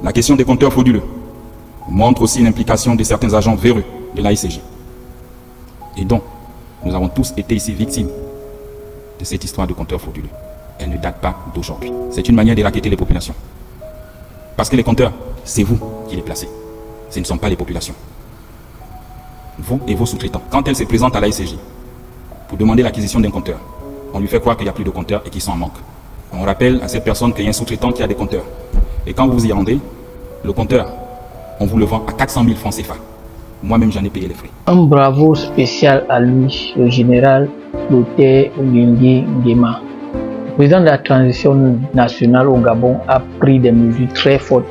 La question des compteurs frauduleux montre aussi l'implication de certains agents véreux de la SCJ. Et donc, nous avons tous été ici victimes de cette histoire de compteurs frauduleux. Elle ne date pas d'aujourd'hui. C'est une manière de racketter les populations. Parce que les compteurs, c'est vous qui les placez. Ce ne sont pas les populations. Vous et vos sous-traitants. Quand elle se présente à la SCJ pour demander l'acquisition d'un compteur, on lui fait croire qu'il n'y a plus de compteurs et qu'ils sont en manque. On rappelle à cette personne qu'il y a un sous-traitant qui a des compteurs. Et quand vous y rendez, le compteur, on vous le vend à 400 000 francs CFA. Moi-même, j'en ai payé les frais. Un bravo spécial à lui, le général Lothaire Olingue Nguema. Le président de la transition nationale au Gabon a pris des mesures très fortes.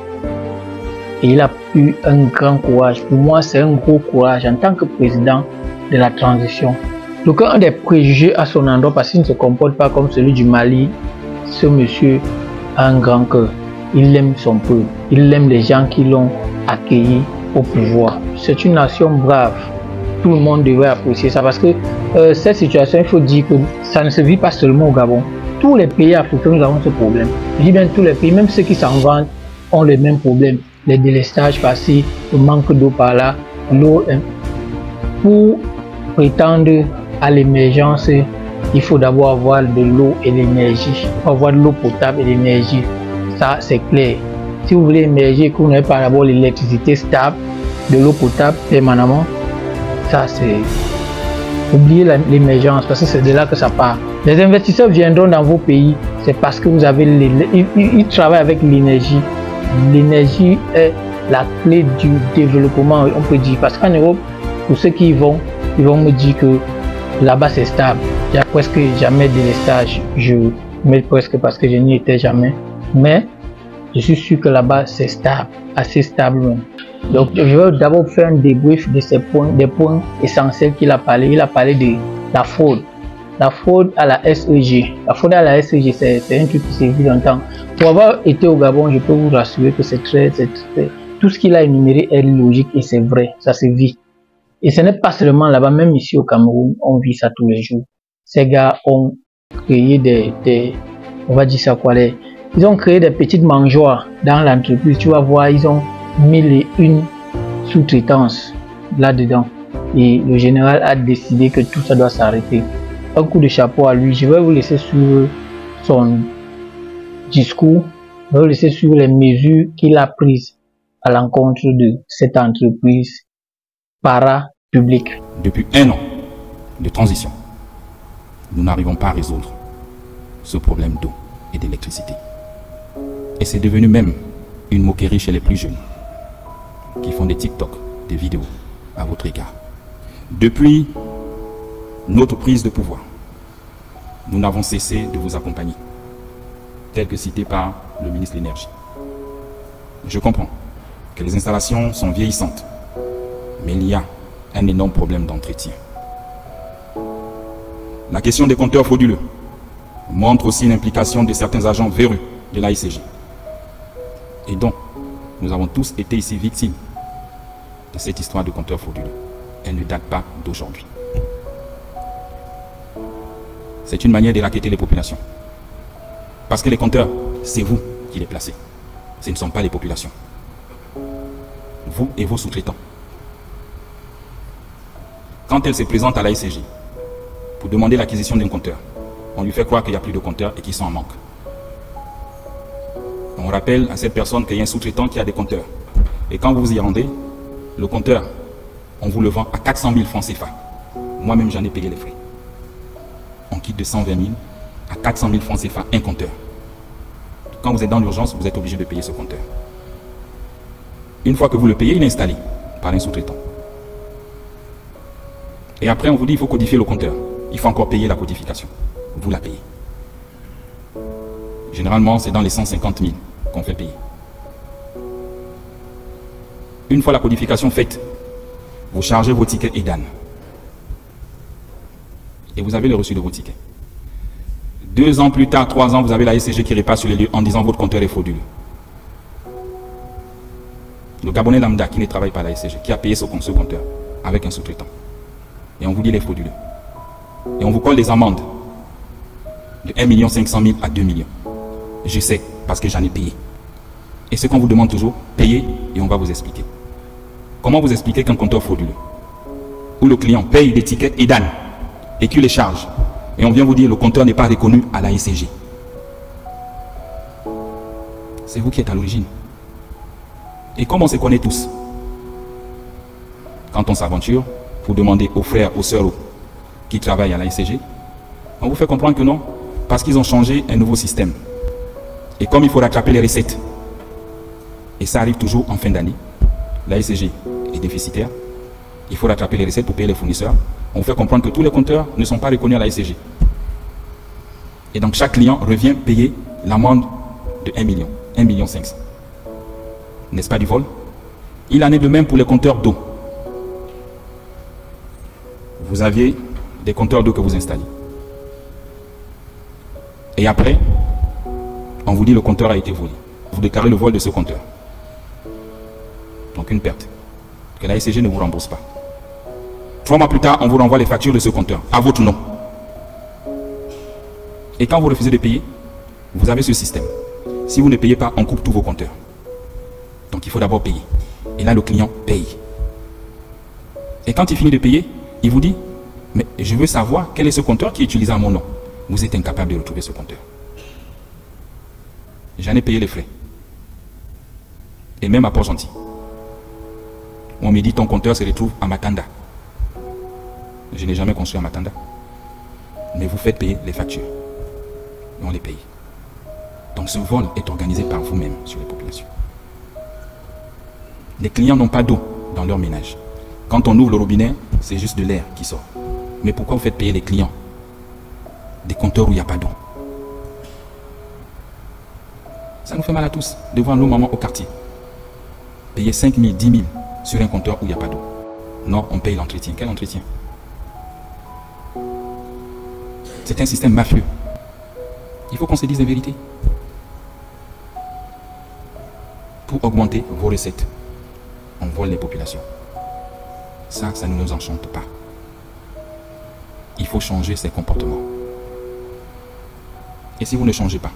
Et il a eu un grand courage. Pour moi, c'est un gros courage en tant que président de la transition. Donc, un des préjugés à son endroit, parce qu'il ne se comporte pas comme celui du Mali, ce monsieur a un grand cœur. Il aime son peuple. Il aime les gens qui l'ont accueilli au pouvoir. C'est une nation brave. Tout le monde devrait apprécier ça parce que cette situation, il faut dire que ça ne se vit pas seulement au Gabon. Tous les pays africains, nous avons ce problème. Je dis bien tous les pays, même ceux qui s'en vantent, ont les mêmes problèmes. Les délestages par-ci, le manque d'eau par-là, l'eau. Pour prétendre à l'émergence, il faut d'abord avoir de l'eau et l'énergie. Il faut avoir de l'eau potable et l'énergie. Ça, c'est clair. Si vous voulez émerger, que vous n'avez pas d'abord l'électricité stable, de l'eau potable permanemment, ça c'est... Oubliez l'émergence parce que c'est de là que ça part. Les investisseurs viendront dans vos pays, c'est parce que vous avez... Ils travaillent avec l'énergie. L'énergie est la clé du développement, on peut dire. Parce qu'en Europe, pour ceux qui y vont, ils vont me dire que là-bas c'est stable. Il n'y a presque jamais de délestage. Je mets presque parce que je n'y étais jamais. Mais je suis sûr que là-bas c'est stable, assez stable même. Donc je vais d'abord faire un débrief de ces points, des points essentiels qu'il a parlé. Il a parlé de la fraude. La fraude à la SEG. La fraude à la SEG, c'est un truc qui s'est vu longtemps. Pour avoir été au Gabon, je peux vous rassurer que c'est très... Tout ce qu'il a énuméré est logique et c'est vrai. Ça se vit. Et ce n'est pas seulement là-bas, même ici au Cameroun, on vit ça tous les jours. Ces gars ont créé on va dire ça quoi, ils ont créé des petites mangeoires dans l'entreprise. Tu vas voir, ils ont 1001 sous-traitances là-dedans. Et le général a décidé que tout ça doit s'arrêter. Un coup de chapeau à lui. Je vais vous laisser sur son discours. Je vais vous laisser sur les mesures qu'il a prises à l'encontre de cette entreprise para-publique. Depuis 1 an de transition, nous n'arrivons pas à résoudre ce problème d'eau et d'électricité. Et c'est devenu même une moquerie chez les plus jeunes qui font des TikTok, des vidéos à votre égard. Depuis notre prise de pouvoir, nous n'avons cessé de vous accompagner, tel que cité par le ministre de l'Énergie. Je comprends que les installations sont vieillissantes, mais il y a un énorme problème d'entretien. La question des compteurs frauduleux montre aussi l'implication de certains agents véreux de la SCJ. Et donc, nous avons tous été ici victimes de cette histoire de compteurs frauduleux. Elle ne date pas d'aujourd'hui. C'est une manière de racketter les populations. Parce que les compteurs, c'est vous qui les placez. Ce ne sont pas les populations. Vous et vos sous-traitants. Quand elle se présente à la SCJ pour demander l'acquisition d'un compteur, on lui fait croire qu'il n'y a plus de compteurs et qu'ils sont en manque. On rappelle à cette personne qu'il y a un sous-traitant qui a des compteurs. Et quand vous y rendez, le compteur, on vous le vend à 400 000 francs CFA. Moi-même, j'en ai payé les frais. On quitte de 120 000 à 400 000 francs CFA un compteur. Quand vous êtes dans l'urgence, vous êtes obligé de payer ce compteur. Une fois que vous le payez, il est installé par un sous-traitant. Et après, on vous dit qu'il faut codifier le compteur. Il faut encore payer la codification. Vous la payez. Généralement, c'est dans les 150 000 qu'on fait payer. Une fois la codification faite, vous chargez vos tickets EDAN. Et vous avez le reçu de vos tickets. 2 ans plus tard, 3 ans, vous avez la SCG qui repasse sur les lieux en disant votre compteur est frauduleux. Le Gabonais lambda qui ne travaille pas à la SCG, qui a payé ce compteur avec un sous-traitant. Et on vous dit il est frauduleux. Et on vous colle des amendes de 1 500 000 à 2 millions. Je sais, parce que j'en ai payé. Et ce qu'on vous demande toujours, payez et on va vous expliquer. Comment vous expliquer qu'un compteur frauduleux, où le client paye des tickets EDAN et qu'il les charge, et on vient vous dire le compteur n'est pas reconnu à la ECG. C'est vous qui êtes à l'origine. Et comme on se connaît tous, quand on s'aventure, vous demandez aux frères, aux sœurs qui travaillent à la ECG, on vous fait comprendre que non, parce qu'ils ont changé un nouveau système. Et comme il faut rattraper les recettes, et ça arrive toujours en fin d'année, la ECG est déficitaire, il faut rattraper les recettes pour payer les fournisseurs, on vous fait comprendre que tous les compteurs ne sont pas reconnus à la ECG. Et donc chaque client revient payer l'amende de 1 million, 1,5 million. N'est-ce pas du vol? Il en est de même pour les compteurs d'eau. Vous aviez des compteurs d'eau que vous installez. Et après, on vous dit le compteur a été volé. Vous déclarez le vol de ce compteur. Donc une perte que la ECG ne vous rembourse pas. 3 mois plus tard, on vous renvoie les factures de ce compteur à votre nom. Et quand vous refusez de payer, vous avez ce système. Si vous ne payez pas, on coupe tous vos compteurs. Donc il faut d'abord payer. Et là, le client paye. Et quand il finit de payer, il vous dit, mais je veux savoir quel est ce compteur qui est utilisé à mon nom. Vous êtes incapable de retrouver ce compteur. J'en ai payé les frais. Et même à Port-Gentil. On me dit, ton compteur se retrouve à Matanda. Je n'ai jamais construit à Matanda. Mais vous faites payer les factures. Et on les paye. Donc ce vol est organisé par vous-même sur les populations. Les clients n'ont pas d'eau dans leur ménage. Quand on ouvre le robinet, c'est juste de l'air qui sort. Mais pourquoi vous faites payer les clients des compteurs où il n'y a pas d'eau? Ça nous fait mal à tous de voir nos mamans au quartier payer 5 000, 10 000 sur un compteur où il n'y a pas d'eau. Non, on paye l'entretien. Quel entretien? C'est un système mafieux. Il faut qu'on se dise la vérité. Pour augmenter vos recettes, on vole les populations. Ça ne nous enchante pas. Il faut changer ces comportements. Et si vous ne changez pas,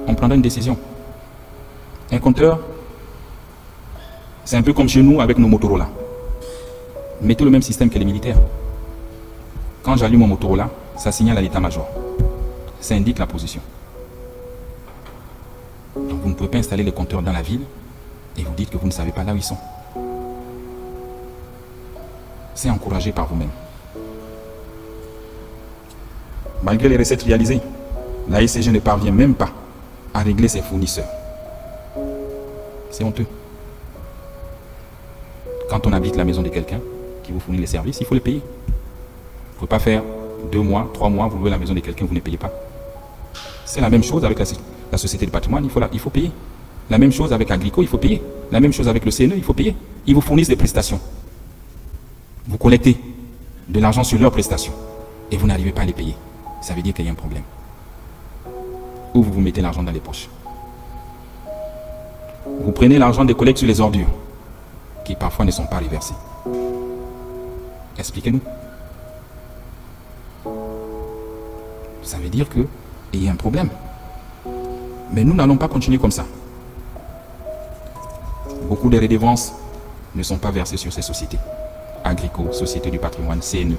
on prendra une décision. Un compteur, c'est un peu comme chez nous avec nos Motorola. Mettez le même système que les militaires. Quand j'allume mon Motorola, ça signale à l'état-major. Ça indique la position. Donc vous ne pouvez pas installer les compteurs dans la ville et vous dites que vous ne savez pas là où ils sont. C'est encouragé par vous-même. Malgré les recettes réalisées, la ECG ne parvient même pas à régler ses fournisseurs. C'est honteux. Quand on habite la maison de quelqu'un qui vous fournit les services, il faut les payer. Vous ne pouvez pas faire 2 mois, 3 mois, vous louez la maison de quelqu'un, vous ne payez pas. C'est la même chose avec la société de patrimoine, il faut payer. La même chose avec Agrico, il faut payer. La même chose avec le CNE, il faut payer. Ils vous fournissent des prestations. Vous collectez de l'argent sur leurs prestations et vous n'arrivez pas à les payer. Ça veut dire qu'il y a un problème. Ou vous vous mettez l'argent dans les poches. Vous prenez l'argent des collègues sur les ordures qui parfois ne sont pas reversées. Expliquez-nous. Ça veut dire qu'il y a un problème. Mais nous n'allons pas continuer comme ça. Beaucoup de redevances ne sont pas versées sur ces sociétés. Agrico, Société du patrimoine, CNE.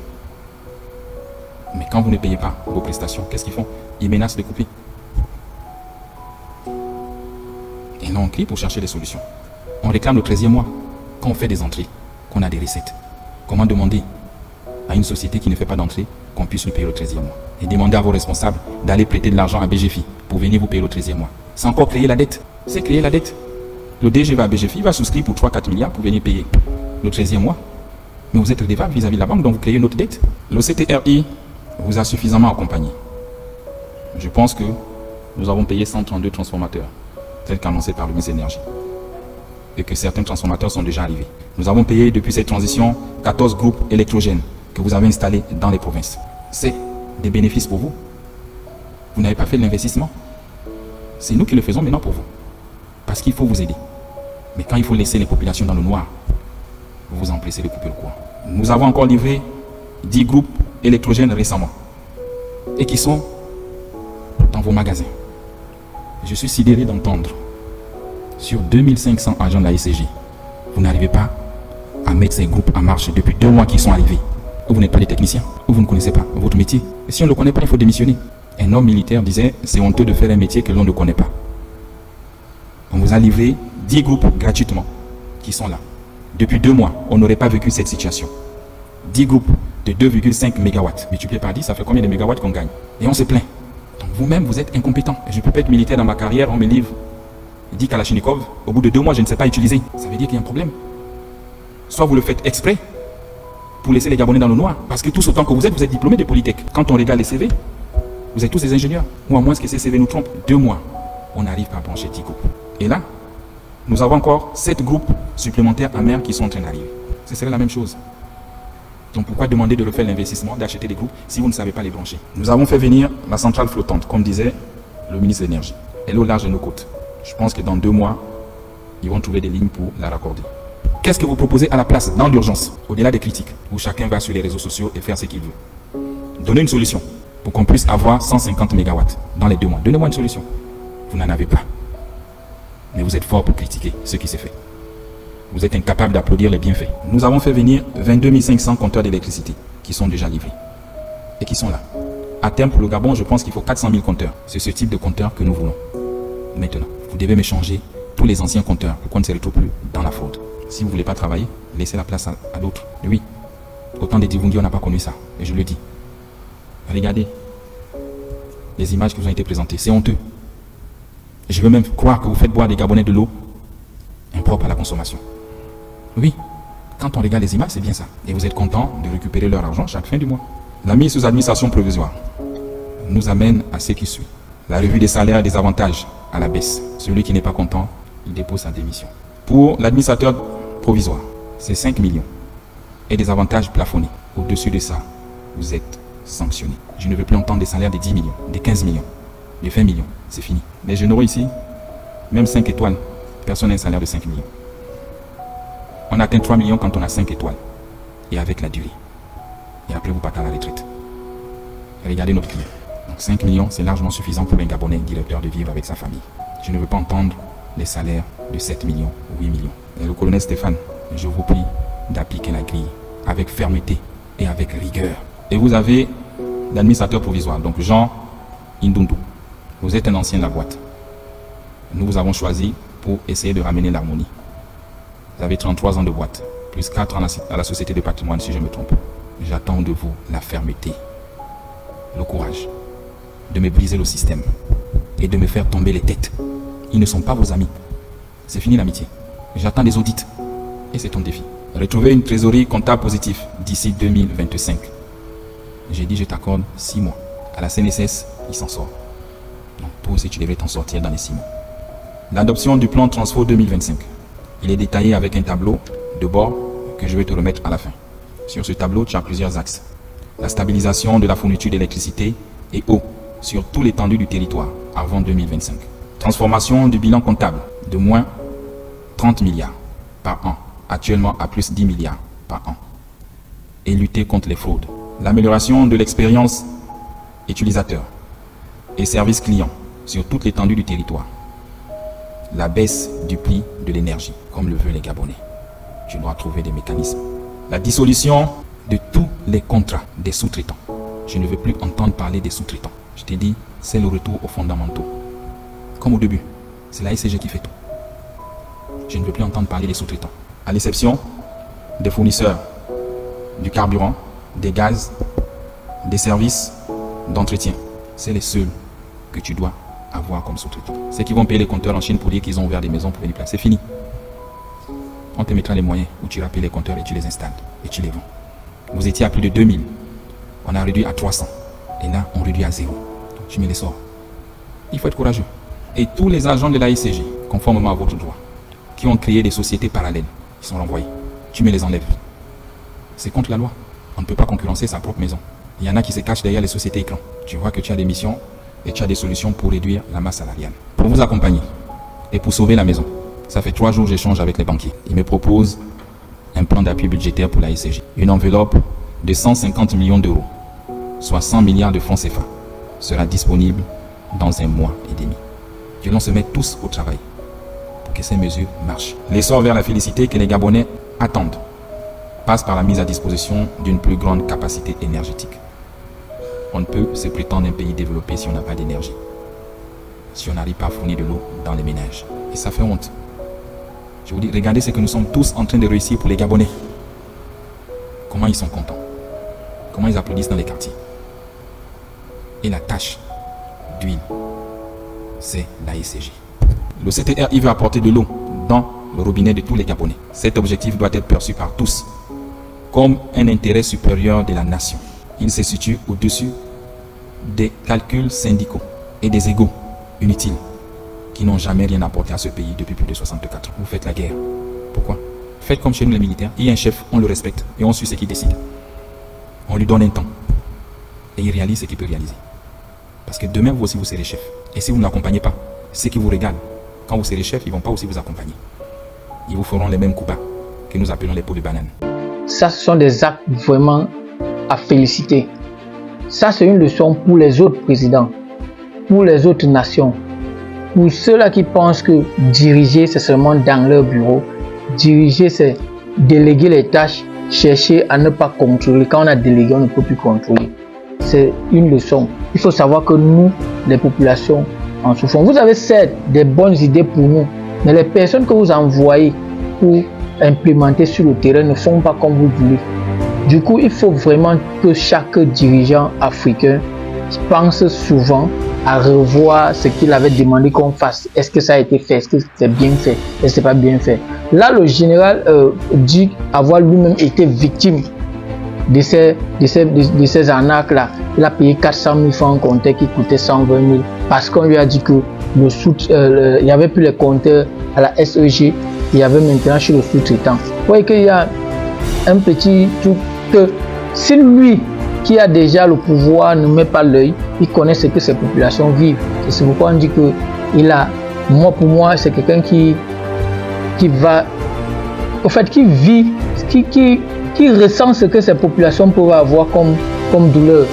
Mais quand vous ne payez pas vos prestations, qu'est-ce qu'ils font? Ils menacent de couper. Et là, on crie pour chercher des solutions. On réclame le 13e mois. Quand on fait des entrées, qu'on a des recettes. Comment demander à une société qui ne fait pas d'entrée qu'on puisse lui payer le 13e mois? Et demander à vos responsables d'aller prêter de l'argent à BGFI pour venir vous payer le 13e mois. C'est encore créer la dette. C'est créer la dette. Le DG va à BGFI, va souscrire pour 3-4 milliards pour venir payer le 13e mois. Mais vous êtes redevable vis-à-vis de la banque, donc vous créez une autre dette. Le CTRI vous a suffisamment accompagné. Je pense que nous avons payé 132 transformateurs, tels qu'annoncé par le ministre de l'Énergie. Et que certains transformateurs sont déjà arrivés. Nous avons payé depuis cette transition 14 groupes électrogènes que vous avez installés dans les provinces. C'est des bénéfices pour vous. Vous n'avez pas fait de l'investissement. C'est nous qui le faisons maintenant pour vous. Parce qu'il faut vous aider. Mais quand il faut laisser les populations dans le noir, vous vous empressez de couper le courant. Nous avons encore livré 10 groupes électrogènes récemment. Et qui sont dans vos magasins. Je suis sidéré d'entendre Sur 2500 agents de la SCJ, vous n'arrivez pas à mettre ces groupes en marche depuis 2 mois qu'ils sont arrivés. Ou vous n'êtes pas des techniciens, ou vous ne connaissez pas votre métier. Et si on ne le connaît pas, il faut démissionner. Un homme militaire disait, c'est honteux de faire un métier que l'on ne connaît pas. On vous a livré 10 groupes gratuitement qui sont là. Depuis 2 mois, on n'aurait pas vécu cette situation. 10 groupes de 2,5 MW. Multiplié par 10, ça fait combien de mégawatts qu'on gagne? Et on se plaint. Donc vous-même, vous êtes incompétent. Je ne peux pas être militaire dans ma carrière, on me livre 10 Kalachnikov. Au bout de 2 mois, je ne sais pas utiliser. Ça veut dire qu'il y a un problème. Soit vous le faites exprès pour laisser les Gabonais dans le noir. Parce que tous autant que vous êtes diplômés de Polytech. Quand on regarde les CV, vous êtes tous des ingénieurs. Ou à moins que ces CV nous trompent. 2 mois, on n'arrive pas à brancher 10 groupes. Et là, nous avons encore 7 groupes supplémentaires à mer qui sont en train d'arriver. Ce serait la même chose. Donc pourquoi demander de refaire l'investissement, d'acheter des groupes si vous ne savez pas les brancher? Nous avons fait venir la centrale flottante, comme disait le ministre de l'Énergie. Elle est au large de nos côtes. Je pense que dans 2 mois, ils vont trouver des lignes pour la raccorder. Qu'est-ce que vous proposez à la place, dans l'urgence, au-delà des critiques, où chacun va sur les réseaux sociaux et faire ce qu'il veut? Donnez une solution pour qu'on puisse avoir 150 MW dans les 2 mois. Donnez-moi une solution. Vous n'en avez pas. Mais vous êtes fort pour critiquer ce qui s'est fait. Vous êtes incapable d'applaudir les bienfaits. Nous avons fait venir 22 500 compteurs d'électricité qui sont déjà livrés et qui sont là. À terme, pour le Gabon, je pense qu'il faut 400 000 compteurs. C'est ce type de compteur que nous voulons. Maintenant, vous devez m'échanger tous les anciens compteurs pour qu'on ne se retrouve plus dans la fraude. Si vous ne voulez pas travailler, laissez la place à d'autres. Oui, autant des Divungi, on n'a pas connu ça. Et je le dis. Regardez les images qui vous ont été présentées. C'est honteux. Je veux même croire que vous faites boire des Gabonais de l'eau impropre à la consommation. Oui, quand on regarde les images, c'est bien ça. Et vous êtes content de récupérer leur argent chaque fin du mois. La mise sous administration provisoire nous amène à ce qui suit. La revue des salaires et des avantages à la baisse. Celui qui n'est pas content, il dépose sa démission. Pour l'administrateur provisoire, c'est 5 millions. Et des avantages plafonnés. Au-dessus de ça, vous êtes sanctionné. Je ne veux plus entendre des salaires de 10 millions, de 15 millions, de 20 millions. C'est fini. Les généraux ici, même 5 étoiles, personne n'a un salaire de 5 millions. On atteint 3 millions quand on a 5 étoiles. Et avec la durée. Et après, vous partez à la retraite. Regardez notre client. Donc 5 millions, c'est largement suffisant pour un Gabonais directeur de vivre avec sa famille. Je ne veux pas entendre les salaires de 7 millions ou 8 millions. Et le colonel Stéphane, je vous prie d'appliquer la grille avec fermeté et avec rigueur. Et vous avez l'administrateur provisoire, donc Jean Indundu. Vous êtes un ancien de la boîte. Nous vous avons choisi pour essayer de ramener l'harmonie. Vous avez 33 ans de boîte, plus 4 ans à la Société de patrimoine si je me trompe. J'attends de vous la fermeté, le courage, de me briser le système et de me faire tomber les têtes. Ils ne sont pas vos amis. C'est fini l'amitié. J'attends des audits. Et c'est ton défi. Retrouver une trésorerie comptable positive d'ici 2025. J'ai dit je t'accorde 6 mois. À la CNSS, il s'en sort. Donc toi aussi tu devrais t'en sortir dans les 6 mois. L'adoption du plan Transfo 2025. Il est détaillé avec un tableau de bord que je vais te remettre à la fin. Sur ce tableau, tu as plusieurs axes. La stabilisation de la fourniture d'électricité et eau sur toute l'étendue du territoire avant 2025. Transformation du bilan comptable de moins 30 milliards par an, actuellement à plus 10 milliards par an. Et lutter contre les fraudes. L'amélioration de l'expérience utilisateur et service client sur toute l'étendue du territoire. La baisse du prix de l'énergie, comme le veulent les Gabonais. Tu dois trouver des mécanismes. La dissolution de tous les contrats des sous-traitants. Je ne veux plus entendre parler des sous-traitants. Je t'ai dit, c'est le retour aux fondamentaux. Comme au début, c'est la SCG qui fait tout. Je ne veux plus entendre parler des sous-traitants. À l'exception des fournisseurs du carburant, des gaz, des services d'entretien. C'est les seuls que tu dois avoir comme sous-traitants. Ceux qui vont payer les compteurs en Chine pour dire qu'ils ont ouvert des maisons pour venir placer. C'est fini. On te mettra les moyens où tu rappelles les compteurs et tu les installes et tu les vends. Vous étiez à plus de 2000. On a réduit à 300. Et là, on réduit à 0. Donc tu mets les sorts. Il faut être courageux. Et tous les agents de la SCG, conformément à votre droit, qui ont créé des sociétés parallèles, ils sont renvoyés. Tu me les enlèves. C'est contre la loi. On ne peut pas concurrencer sa propre maison. Il y en a qui se cachent derrière les sociétés écrans. Tu vois que tu as des missions et tu as des solutions pour réduire la masse salariale. Pour vous accompagner et pour sauver la maison, ça fait 3 jours que j'échange avec les banquiers. Ils me proposent un plan d'appui budgétaire pour la SCG. Une enveloppe de 150 millions d'euros, soit 100 milliards de francs CFA, sera disponible dans 1 mois et demi. Que l'on se mette tous au travail pour que ces mesures marchent. L'essor vers la félicité que les Gabonais attendent passe par la mise à disposition d'une plus grande capacité énergétique. On ne peut se prétendre un pays développé si on n'a pas d'énergie, si on n'arrive pas à fournir de l'eau dans les ménages. Et ça fait honte. Je vous dis, regardez ce que nous sommes tous en train de réussir pour les Gabonais. Comment ils sont contents. Comment ils applaudissent dans les quartiers. Et la tâche d'huile, c'est l'AECG. Le CTR, il veut apporter de l'eau dans le robinet de tous les Gabonais. Cet objectif doit être perçu par tous comme un intérêt supérieur de la nation. Il se situe au-dessus des calculs syndicaux et des égos inutiles qui n'ont jamais rien apporté à ce pays depuis plus de 64 ans. Vous faites la guerre. Pourquoi? Faites comme chez nous les militaires. Il y a un chef, on le respecte et on suit ce qu'il décide. On lui donne un temps et il réalise ce qu'il peut réaliser. Parce que demain, vous aussi, vous serez chef. Et si vous ne l'accompagnez pas, ceux qui vous regardent, quand vous serez chef, ils ne vont pas aussi vous accompagner. Ils vous feront les mêmes coups bas que nous appelons les pots de banane. Ça, ce sont des actes vraiment à féliciter. Ça, c'est une leçon pour les autres présidents, pour les autres nations, pour ceux-là qui pensent que diriger, c'est seulement dans leur bureau. Diriger, c'est déléguer les tâches, chercher à ne pas contrôler. Quand on a délégué, on ne peut plus contrôler. C'est une leçon. Il faut savoir que nous, les populations, en souffrons. Vous avez certes des bonnes idées pour nous, mais les personnes que vous envoyez pour implémenter sur le terrain ne font pas comme vous voulez. Du coup, il faut vraiment que chaque dirigeant africain pense souvent à revoir ce qu'il avait demandé qu'on fasse. Est-ce que ça a été fait? Est-ce que c'est bien fait? Est-ce que c'est pas bien fait? Là, le général dit avoir lui-même été victime de ces arnaques-là. Il a payé 400 000 francs en compteur qui coûtait 120 000 parce qu'on lui a dit que il n'y avait plus les compteurs à la SEG, il y avait maintenant chez le sous-traitant. Vous voyez qu'il y a un petit truc que si lui qui a déjà le pouvoir ne met pas l'œil, il connaît ce que ces populations vivent. Et c'est pourquoi on dit que pour moi, c'est quelqu'un qui va, au fait, qui vit, qui ressent ce que ces populations peuvent avoir comme douleur.